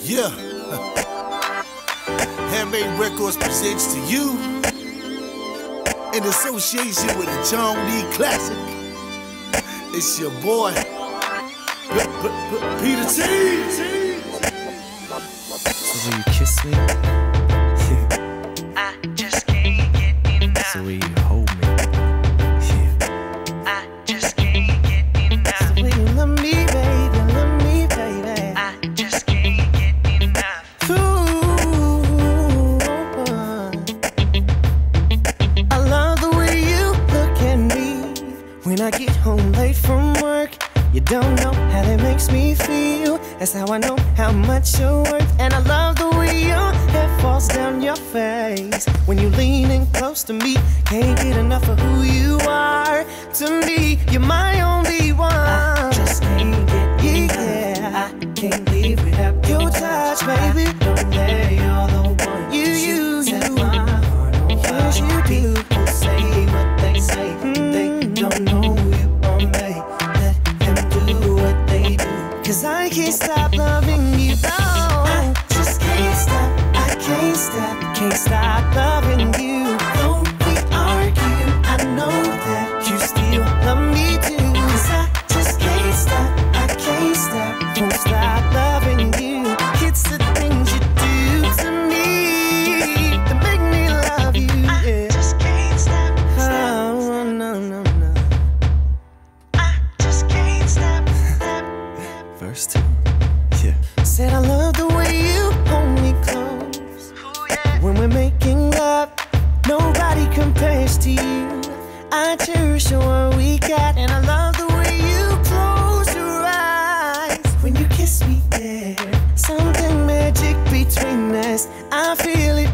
Yeah. Handmade Records presents to you, in association with a John D classic. It's your boy, Pieter. So will you kiss me? I just can't get enough. So will you hold me? I just can't get enough. So will you love me, baby? Love me, baby. I just can't get enough. Ooh, I love the way you look at me when I get home late from work. You don't know how that makes me feel. That's how I know how much you're worth. And I love the way your hair falls down your face when you lean in close to me. Can't get enough of who you are. To me, you're my only one. I just can't get enough. Yeah, I can't live without your touch, baby. I know that you're the one. You set my heart on fire. Yes, you do. People say what they say. They don't know you or me. Cause I can't stop loving you, no. I just can't stop, I can't stop loving you. Though we argue, I know that you still love me too. Cause I just can't stop, won't stop loving you. It's the things you do to me that make me love you, yeah. I just can't stop. Oh, no. I just can't stop. Verse 2, yeah. Said I love the way you hold me close. Ooh, yeah. When we're making love, nobody compares to you. I cherish what we got, and I love the way you close your eyes when you kiss me there. Something magic between us, I feel it